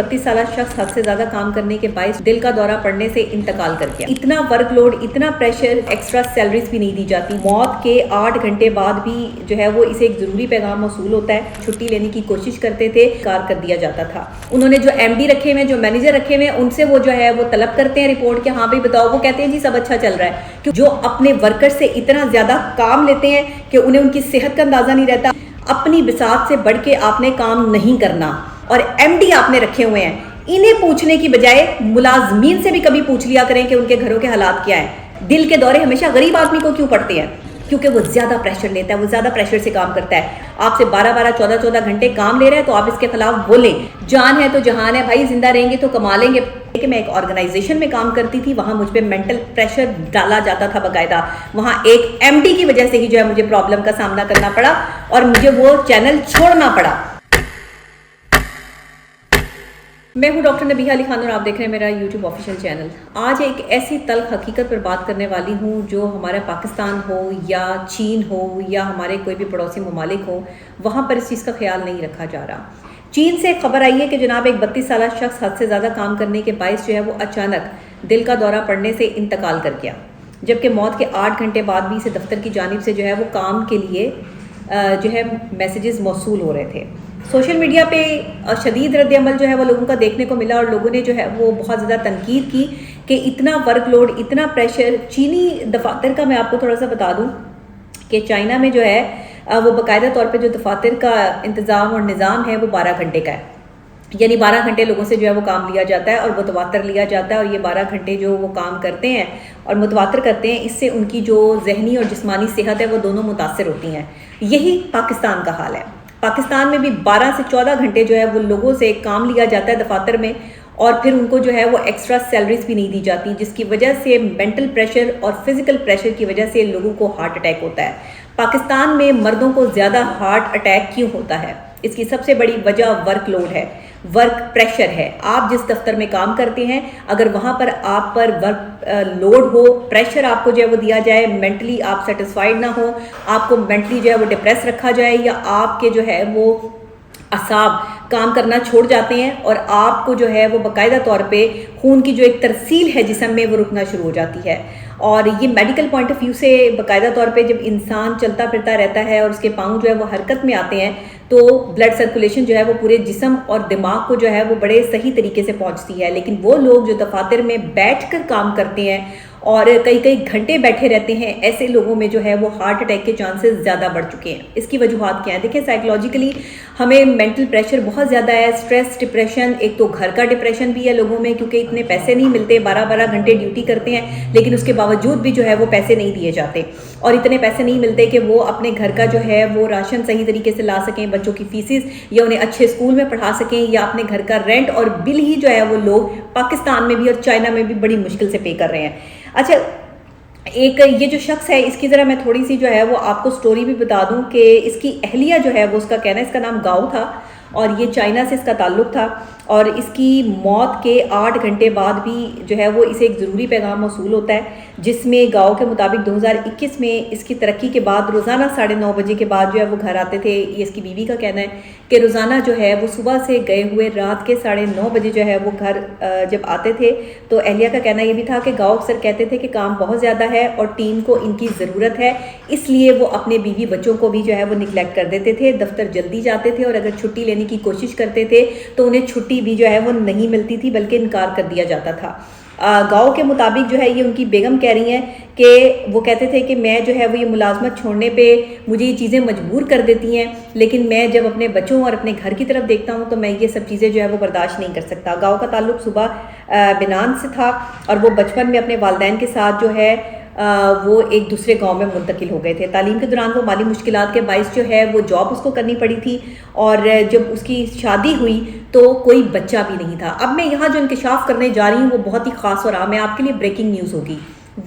32 साल शख्स हद से ज्यादा काम करने के बायस दिल का दौरा पड़ने से इंतकाल कर गया। इतना वर्कलोड, इतना प्रेशर, एक्स्ट्रा सैलरीज भी नहीं दी जाती। मौत के 8 घंटे बाद भी जो है वो इसे एक जरूरी पैगाम मौसूल होता है। छुट्टी लेने की कोशिश करते थे, कार कर दिया जाता था। उन्होंने जो MD रखे हुए, जो मैनेजर रखे हुए, उनसे वो जो है वो तलब करते हैं रिपोर्ट कि हाँ भाई बताओ। वो कहते हैं जी सब अच्छा चल रहा है, क्यों जो अपने वर्कर से इतना ज्यादा काम लेते हैं कि उन्हें उनकी सेहत का अंदाजा नहीं रहता। अपनी बिसात से बढ़ के आपने काम नहीं करना और MD आपने रखे हुए हैं। इन्हें पूछने की बजाय मुलाजमीन से भी कभी पूछ लिया करें कि उनके घरों के हालात क्या है। दिल के दौरे हमेशा गरीब आदमी को क्यों पड़ते हैं? क्योंकि वो ज्यादा प्रेशर लेता है, वो ज्यादा प्रेशर से काम करता है। आपसे 12-12, 14-14 घंटे काम ले रहा है तो आप इसके खिलाफ बोलें। जान है तो जहान है भाई, जिंदा रहेंगे तो कमा लेंगे। कि मैं एक ऑर्गेनाइजेशन में काम करती थी, वहां मुझ पे मेंटल प्रेशर डाला जाता था बकायदा। वहां एक MD की वजह से ही जो है मुझे प्रॉब्लम का सामना करना पड़ा और मुझे वो चैनल छोड़ना पड़ा। मैं हूं डॉक्टर नबीहा अली खान और आप देख रहे हैं मेरा YouTube ऑफिशियल चैनल। आज एक ऐसी तल्ख हकीकत पर बात करने वाली हूं जो हमारा पाकिस्तान हो या चीन हो या हमारे कोई भी पड़ोसी ममालिक हो, वहां पर इस चीज़ का ख्याल नहीं रखा जा रहा। चीन से खबर आई है कि जनाब एक 32 साल शख्स हद से ज़्यादा काम करने के बायस जो है वो अचानक दिल का दौरा पड़ने से इंतकाल कर गया, जबकि मौत के 8 घंटे बाद भी इसे दफ्तर की जानिब से जो है वो काम के लिए जो है मैसेजेस मौसूल हो रहे थे। सोशल मीडिया पे शदीद रद्द-ए-अमल जो है वो लोगों का देखने को मिला और लोगों ने जो है वो बहुत ज़्यादा तनकीद की कि इतना वर्कलोड, इतना प्रेशर। चीनी दफातर का मैं आपको थोड़ा सा बता दूं कि चाइना में जो है वो बाकायदा तौर पे जो दफातर का इंतज़ाम और निज़ाम है वो 12 घंटे का है। यानी 12 घंटे लोगों से जो है वो काम लिया जाता है और मुतवातर लिया जाता है और ये 12 घंटे जो वो काम करते हैं और मुतवातर करते हैं, इससे उनकी जो जहनी और जिस्मानी सेहत है वो दोनों मुतासर होती हैं। यही पाकिस्तान का हाल है। पाकिस्तान में भी 12 से 14 घंटे जो है वो लोगों से काम लिया जाता है दफातर में और फिर उनको जो है वो एक्स्ट्रा सैलरीज भी नहीं दी जाती, जिसकी वजह से मेंटल प्रेशर और फिजिकल प्रेशर की वजह से लोगों को हार्ट अटैक होता है। पाकिस्तान में मर्दों को ज़्यादा हार्ट अटैक क्यों होता है? इसकी सबसे बड़ी वजह वर्कलोड है, वर्क प्रेशर है। आप जिस दफ्तर में काम करते हैं, अगर वहाँ पर आप पर वर्क लोड हो, प्रेशर आपको जो है वो दिया जाए, मेंटली आप सेटिस्फाइड ना हो, आपको मेंटली जो है वो डिप्रेस रखा जाए या आपके जो है वो असाब काम करना छोड़ जाते हैं और आपको जो है वो बाकायदा तौर पे खून की जो एक तरसील है जिस्म में वो रुकना शुरू हो जाती है। और ये मेडिकल पॉइंट ऑफ व्यू से बाकायदा तौर पे जब इंसान चलता फिरता रहता है और उसके पाँव जो है वो हरकत में आते हैं तो ब्लड सर्कुलेशन जो है वो पूरे जिस्म और दिमाग को जो है वो बड़े सही तरीके से पहुंचती है। लेकिन वो लोग जो दफातर में बैठकर काम करते हैं और कई कई घंटे बैठे रहते हैं, ऐसे लोगों में जो है वो हार्ट अटैक के चांसेस ज़्यादा बढ़ चुके हैं। इसकी वजूहात क्या है? देखिए, साइकोलॉजिकली हमें मेंटल प्रेशर बहुत ज़्यादा है, स्ट्रेस, डिप्रेशन। एक तो घर का डिप्रेशन भी है लोगों में, क्योंकि इतने पैसे नहीं मिलते, 12-12 घंटे ड्यूटी करते हैं लेकिन उसके बावजूद भी जो है वो पैसे नहीं दिए जाते और इतने पैसे नहीं मिलते कि वो अपने घर का जो है वो राशन सही तरीके से ला सकें, बच्चों की फीसिस या उन्हें अच्छे स्कूल में पढ़ा सकें या अपने घर का रेंट और बिल ही जो है वो लोग पाकिस्तान में भी और चाइना में भी बड़ी मुश्किल से पे कर रहे हैं। अच्छा, एक ये जो शख्स है इसकी ज़रा मैं थोड़ी सी जो है वो आपको स्टोरी भी बता दूं कि इसकी अहलिया जो है वो, उसका कहना है, इसका नाम गाओ था और ये चाइना से इसका ताल्लुक़ था और इसकी मौत के 8 घंटे बाद भी जो है वो इसे एक ज़रूरी पैगाम मौसूल होता है, जिसमें गाँव के मुताबिक 2021 में इसकी तरक्की के बाद रोज़ाना 9:30 बजे के बाद जो है वो घर आते थे। ये इसकी बीवी का कहना है कि रोज़ाना जो है वो सुबह से गए हुए रात के 9:30 बजे जो है वो घर जब आते थे तो अहलिया का कहना ये भी था कि गाँव अक्सर कहते थे कि काम बहुत ज़्यादा है और टीम को इनकी ज़रूरत है, इसलिए वो अपने बीवी बच्चों को भी जो है वो निगलेक्ट कर देते थे। दफ्तर जल्दी जाते थे और अगर छुट्टी लेने की कोशिश करते थे तो उन्हें छुट्टी भी जो है वो नहीं मिलती थी बल्कि इनकार कर दिया जाता था। गाँव के मुताबिक जो है ये उनकी बेगम कह रही हैं कि वो कहते थे कि मैं जो है वो ये मुलाजमत छोड़ने पे मुझे ये चीज़ें मजबूर कर देती हैं, लेकिन मैं जब अपने बच्चों और अपने घर की तरफ देखता हूँ तो मैं ये सब चीज़ें जो है वो बर्दाश्त नहीं कर सकता। गाँव का ताल्लुक सुबह बिनान से था और वो बचपन में अपने वालिदैन के साथ जो है वो एक दूसरे गांव में मुंतकिल हो गए थे। तालीम के दौरान वो माली मुश्किलात के बाइस जो है वो जॉब उसको करनी पड़ी थी और जब उसकी शादी हुई तो कोई बच्चा भी नहीं था। अब मैं यहाँ जो इंकिशाफ करने जा रही हूँ वो बहुत ही ख़ास और आम है, आपके लिए ब्रेकिंग न्यूज़ होगी।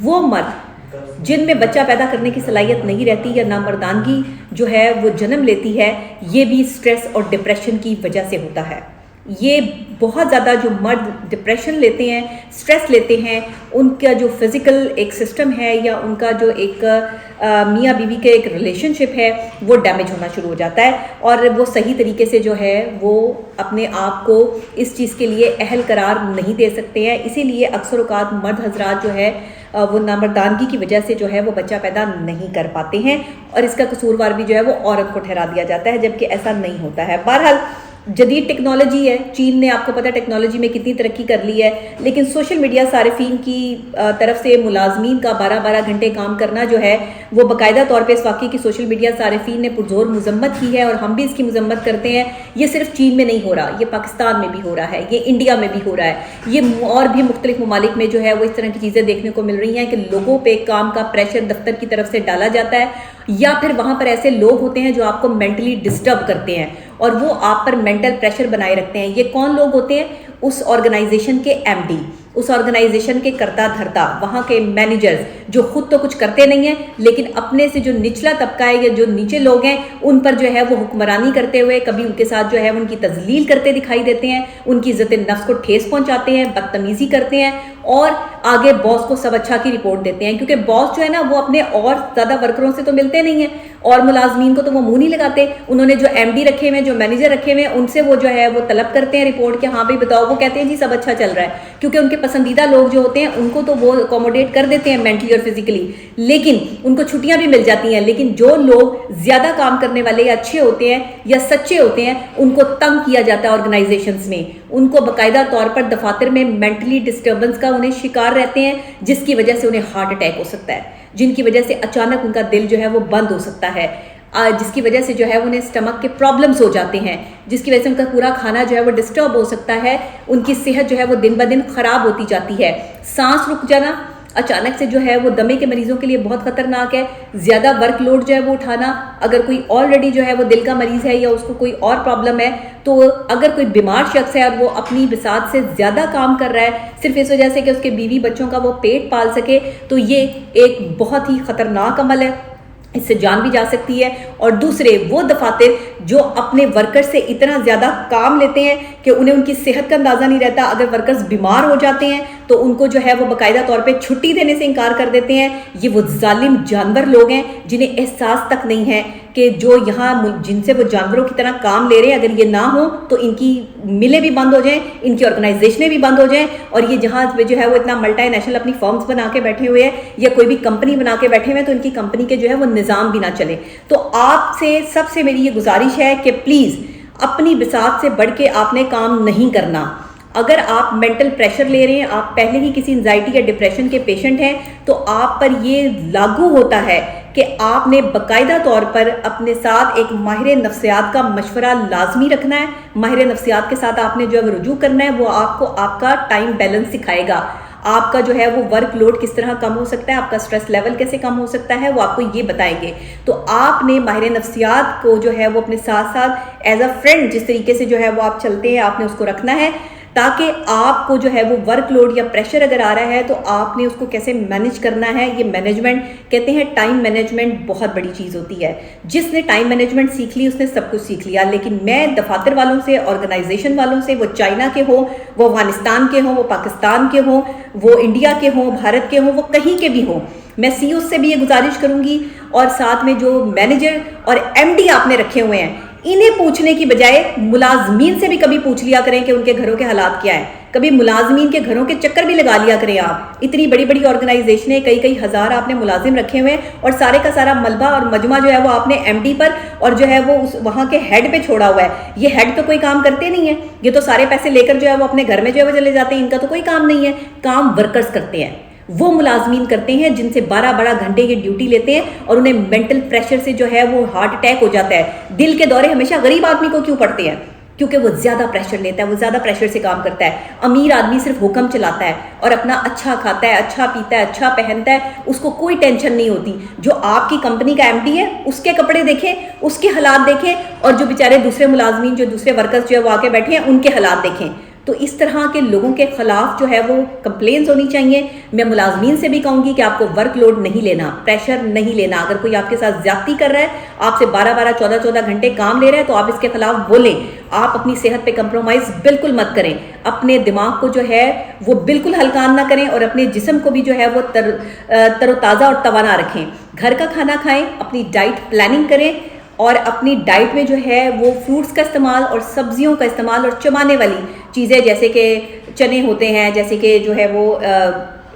वो मर्द जिनमें बच्चा पैदा करने की सलाहियत नहीं रहती या नामर्दानगी जो है वो जन्म लेती है, ये भी स्ट्रेस और डिप्रेशन की वजह से होता है। ये बहुत ज़्यादा जो मर्द डिप्रेशन लेते हैं, स्ट्रेस लेते हैं, उनका जो फिज़िकल एक सिस्टम है या उनका जो एक मियाँ बीवी के एक रिलेशनशिप है वो डैमेज होना शुरू हो जाता है और वो सही तरीके से जो है वो अपने आप को इस चीज़ के लिए अहल करार नहीं दे सकते हैं। इसीलिए अक्सर औक़ात मर्द हजरात जो है वो नामर्दानगी की वजह से जो है वो बच्चा पैदा नहीं कर पाते हैं और इसका कसूरवार भी जो है वो औरत को ठहरा दिया जाता है, जबकि ऐसा नहीं होता है। बहरहाल जदीद टेक्नोलॉजी है, चीन ने आपको पता है टेक्नोलॉजी में कितनी तरक्की कर ली है, लेकिन सोशल मीडिया सारिफीन की तरफ से मुलाजमीन का 12-12 घंटे काम करना जो है वो बाकायदा तौर पे इस वाक़ई की सोशल मीडिया सारिफीन ने पुरजोर मजम्मत की है और हम भी इसकी मजम्मत करते हैं। ये सिर्फ चीन में नहीं हो रहा, ये पाकिस्तान में भी हो रहा है, ये इंडिया में भी हो रहा है, ये और भी मुख्तलिफ ममालिक में जो है वो इस तरह की चीज़ें देखने को मिल रही हैं कि लोगों पर काम का प्रेशर दफ्तर की तरफ से डाला जाता है या फिर वहाँ पर ऐसे लोग होते हैं जो आपको मेंटली डिस्टर्ब करते हैं और वो आप पर मेंटल प्रेशर बनाए रखते हैं। ये कौन लोग होते हैं? उस ऑर्गेनाइजेशन के एमडी, उस ऑर्गेनाइजेशन के कर्ता धर्ता, वहाँ के मैनेजर्स जो खुद तो कुछ करते नहीं हैं लेकिन अपने से जो निचला तबका है या जो नीचे लोग हैं उन पर जो है वो हुक्मरानी करते हुए कभी उनके साथ जो है उनकी तजलील करते दिखाई देते हैं, उनकी इज्जत नफ्स को ठेस पहुंचाते हैं, बदतमीजी करते हैं और आगे बॉस को सब अच्छा की रिपोर्ट देते हैं, क्योंकि बॉस जो है ना वो अपने और ज़्यादा वर्करों से तो मिलते नहीं हैं और मुलाजमीन को तो वो मुंह नहीं लगाते। उन्होंने जो एमडी रखे हुए हैं, जो मैनेजर रखे हुए हैं, उनसे वो जो है वो तलब करते हैं रिपोर्ट कि हाँ भाई बताओ, वो कहते हैं जी सब अच्छा चल रहा है, क्योंकि उनके पसंदीदा लोग जो होते हैं उनको तो वो अकोमोडेट कर देते हैं मेंटली और फिजिकली, लेकिन उनको छुट्टियां भी मिल जाती हैं। लेकिन जो लोग ज़्यादा काम करने वाले या अच्छे होते हैं या सच्चे होते हैं उनको तंग किया जाता है ऑर्गेनाइजेशंस में, उनको बाकायदा तौर पर दफातर में मेंटली डिस्टर्बेंस का उन्हें शिकार रहते हैं, जिसकी वजह से उन्हें हार्ट अटैक हो सकता है, जिनकी वजह से अचानक उनका दिल जो है वो बंद हो सकता है, जिसकी वजह से जो है उन्हें स्टमक के प्रॉब्लम्स हो जाते हैं, जिसकी वजह से उनका पूरा खाना जो है वो डिस्टर्ब हो सकता है, उनकी सेहत जो है वो दिन ब दिन ख़राब होती जाती है। सांस रुक जाना अचानक से जो है वो दमे के मरीजों के लिए बहुत ख़तरनाक है। ज़्यादा वर्कलोड जो है वो उठाना, अगर कोई ऑलरेडी जो है वो दिल का मरीज़ है या उसको कोई और प्रॉब्लम है, तो अगर कोई बीमार शख्स है और वो अपनी बिसात से ज़्यादा काम कर रहा है सिर्फ इस वजह से कि उसके बीवी बच्चों का वो पेट पाल सके, तो ये एक बहुत ही ख़तरनाक अमल है, इससे जान भी जा सकती है। और दूसरे वो दफातर जो अपने वर्कर से इतना ज़्यादा काम लेते हैं कि उन्हें उनकी सेहत का अंदाज़ा नहीं रहता, अगर वर्कर्स बीमार हो जाते हैं तो उनको जो है वो बाकायदा तौर पे छुट्टी देने से इनकार कर देते हैं। ये वो जालिम जानवर लोग हैं जिन्हें एहसास तक नहीं है कि जो यहाँ जिनसे वो जानवरों की तरह काम ले रहे हैं, अगर ये ना हो तो इनकी मिलें भी बंद हो जाएं, इनकी ऑर्गेनाइजेशनें भी बंद हो जाएं और ये जहाँ जो है वो इतना मल्टीनेशनल अपनी फर्म्स बना के बैठे हुए हैं या कोई भी कंपनी बना के बैठे हुए हैं तो इनकी कंपनी के जो है वो निज़ाम भी ना चले। तो आपसे सबसे मेरी ये गुजारिश है कि प्लीज़ अपनी बिसात से बढ़ के आपने काम नहीं करना। अगर आप मेंटल प्रेशर ले रहे हैं, आप पहले ही किसी एंजाइटी या डिप्रेशन के पेशेंट हैं, तो आप पर ये लागू होता है कि आपने बाकायदा तौर पर अपने साथ एक माहिर नफ्सियात का मशवरा लाजमी रखना है। माहिर नफ्सियात के साथ आपने जो है रुजू करना है, वो आपको आपका टाइम बैलेंस सिखाएगा, आपका जो है वो वर्कलोड किस तरह कम हो सकता है, आपका स्ट्रेस लेवल कैसे कम हो सकता है, वो आपको ये बताएंगे। तो आपने माहिर नफ्सियात को जो है वो अपने साथ साथ एज अ फ्रेंड जिस तरीके से जो है वो आप चलते हैं, आपने उसको रखना है, ताकि आपको जो है वो वर्कलोड या प्रेशर अगर आ रहा है तो आपने उसको कैसे मैनेज करना है। ये मैनेजमेंट कहते हैं, टाइम मैनेजमेंट बहुत बड़ी चीज़ होती है। जिसने टाइम मैनेजमेंट सीख ली उसने सब कुछ सीख लिया। लेकिन मैं दफातर वालों से, ऑर्गेनाइजेशन वालों से, वो चाइना के हों, वो अफगानिस्तान के हों, वो पाकिस्तान के हों, वो इंडिया के हों, भारत के हों, वो कहीं के भी हों, मैं सीईओ से भी ये गुजारिश करूंगी और साथ में जो मैनेजर और एमडी आपने रखे हुए हैं, इन्हें पूछने की बजाय मुलाजमीन से भी कभी पूछ लिया करें कि उनके घरों के हालात क्या है। कभी मुलाजमीन के घरों के चक्कर भी लगा लिया करें आप। इतनी बड़ी बड़ी ऑर्गेनाइजेशनें, कई कई हज़ार आपने मुलाजिम रखे हुए हैं और सारे का सारा मलबा और मजमा जो है वो आपने एमडी पर और जो है वो उस वहाँ के हेड पे छोड़ा हुआ है। ये हेड तो कोई काम करते नहीं है, ये तो सारे पैसे लेकर जो है वो अपने घर में जो है वो चले जाते हैं, इनका तो कोई काम नहीं है। काम वर्कर्स करते हैं, वो मुलाजमीन करते हैं जिनसे 12-12 घंटे की ड्यूटी लेते हैं और उन्हें मेंटल प्रेशर से जो है वो हार्ट अटैक हो जाता है। दिल के दौरे हमेशा गरीब आदमी को क्यों पड़ते हैं? क्योंकि वो ज़्यादा प्रेशर लेता है, वो ज़्यादा प्रेशर से काम करता है। अमीर आदमी सिर्फ हुक्म चलाता है और अपना अच्छा खाता है, अच्छा पीता है, अच्छा पहनता है, उसको कोई टेंशन नहीं होती। जो आपकी कंपनी का एमडी है उसके कपड़े देखें, उसके हालात देखें और जो बेचारे दूसरे मुलाजमीन, जो दूसरे वर्कर्स जो है वो आके बैठे हैं, उनके हालात देखें। तो इस तरह के लोगों के खिलाफ जो है वो कंप्लेंट्स होनी चाहिए। मैं मुलाजमीन से भी कहूँगी कि आपको वर्कलोड नहीं लेना, प्रेशर नहीं लेना। अगर कोई आपके साथ ज्यादती कर रहा है, आपसे 12-12, 14-14 घंटे काम ले रहा है, तो आप इसके खिलाफ बोलें। आप अपनी सेहत पे कंप्रोमाइज बिल्कुल मत करें, अपने दिमाग को जो है वो बिल्कुल हल्कान ना करें और अपने जिस्म को भी जो है वो तरोताज़ा और तवाना रखें। घर का खाना खाएं, अपनी डाइट प्लानिंग करें और अपनी डाइट में जो है वो फ्रूट्स का इस्तेमाल और सब्जियों का इस्तेमाल और चबाने वाली चीज़ें जैसे कि चने होते हैं, जैसे कि जो है वो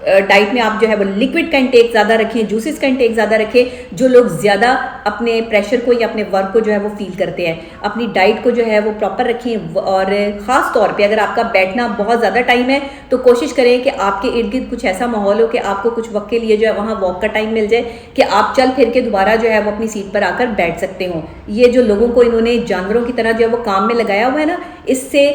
डाइट में आप जो है वो लिक्विड का इंटेक ज़्यादा रखें, जूसेस का इंटेक ज़्यादा रखें। जो लोग ज़्यादा अपने प्रेशर को या अपने वर्क को जो है वो फील करते हैं, अपनी डाइट को जो है वो प्रॉपर रखें। और ख़ास तौर पे अगर आपका बैठना बहुत ज़्यादा टाइम है तो कोशिश करें कि आपके इर्द गिर्द कुछ ऐसा माहौल हो कि आपको कुछ वक्त के लिए जो है वहाँ वॉक का टाइम मिल जाए कि आप चल फिर के दोबारा जो है वो अपनी सीट पर आकर बैठ सकते हों। ये जो लोगों को इन्होंने जानवरों की तरह जो है वो काम में लगाया हुआ है ना, इससे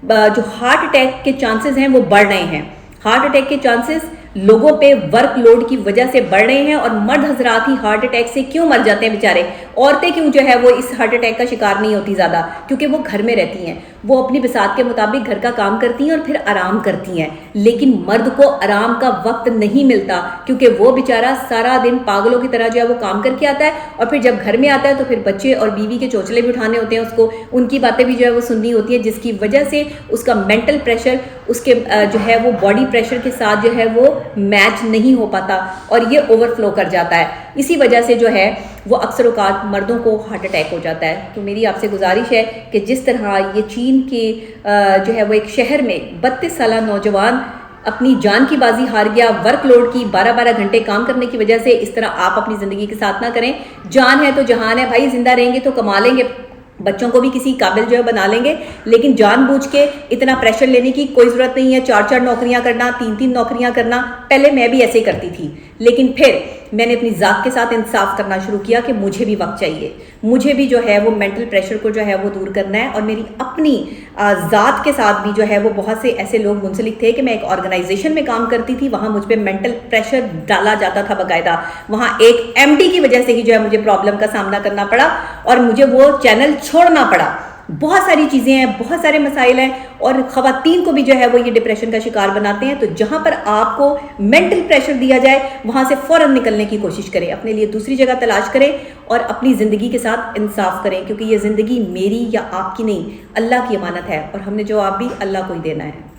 जो हार्ट अटैक के चांसेस हैं वो बढ़ रहे हैं। हार्ट अटैक के चांसेस लोगों पे वर्कलोड की वजह से बढ़ रहे हैं। और मर्द हजरात ही हार्ट अटैक से क्यों मर जाते हैं बेचारे, औरतें क्यों जो है वो इस हार्ट अटैक का शिकार नहीं होती ज़्यादा, क्योंकि वो घर में रहती हैं, वो अपनी बिसात के मुताबिक घर का काम करती हैं और फिर आराम करती हैं। लेकिन मर्द को आराम का वक्त नहीं मिलता, क्योंकि वो बेचारा सारा दिन पागलों की तरह जो है वो काम करके आता है और फिर जब घर में आता है तो फिर बच्चे और बीवी के चोचले भी उठाने होते हैं उसको, उनकी बातें भी जो है वो सुननी होती है, जिसकी वजह से उसका मेंटल प्रेशर उसके जो है वो बॉडी प्रेशर के साथ जो है वो मैच नहीं हो पाता और ये ओवरफ्लो कर जाता है। इसी वजह से जो है वो अक्सर औकात मर्दों को हार्ट अटैक हो जाता है। तो मेरी आपसे गुजारिश है कि जिस तरह ये चीन के जो है वो एक शहर में 32 साल नौजवान अपनी जान की बाजी हार गया वर्कलोड की 12-12 घंटे काम करने की वजह से, इस तरह आप अपनी ज़िंदगी के साथ ना करें। जान है तो जहान है भाई, जिंदा रहेंगे तो कमा लेंगे, बच्चों को भी किसी काबिल जो है बना लेंगे, लेकिन जानबूझ के इतना प्रेशर लेने की कोई ज़रूरत नहीं है। 4-4 नौकरियां करना, 3-3 नौकरियां करना, पहले मैं भी ऐसे ही करती थी, लेकिन फिर मैंने अपनी ज़ात के साथ इंसाफ करना शुरू किया कि मुझे भी वक्त चाहिए, मुझे भी जो है वो मेंटल प्रेशर को जो है वो दूर करना है। और मेरी अपनी ज़ात के साथ भी जो है वो बहुत से ऐसे लोग मुंसलिक थे कि मैं एक ऑर्गेनाइजेशन में काम करती थी, वहाँ मुझ पर मेंटल प्रेशर डाला जाता था बाकायदा। वहाँ एक MD की वजह से ही जो है मुझे प्रॉब्लम का सामना करना पड़ा और मुझे वो चैनल छोड़ना पड़ा। बहुत सारी चीज़ें हैं, बहुत सारे मसाइल हैं और ख़वातीन को भी जो है वो ये डिप्रेशन का शिकार बनाते हैं। तो जहाँ पर आपको मेंटल प्रेशर दिया जाए वहाँ से फ़ौरन निकलने की कोशिश करें, अपने लिए दूसरी जगह तलाश करें और अपनी ज़िंदगी के साथ इंसाफ करें, क्योंकि ये ज़िंदगी मेरी या आपकी नहीं, अल्लाह की अमानत है और हमने जवाब भी अल्लाह को ही देना है।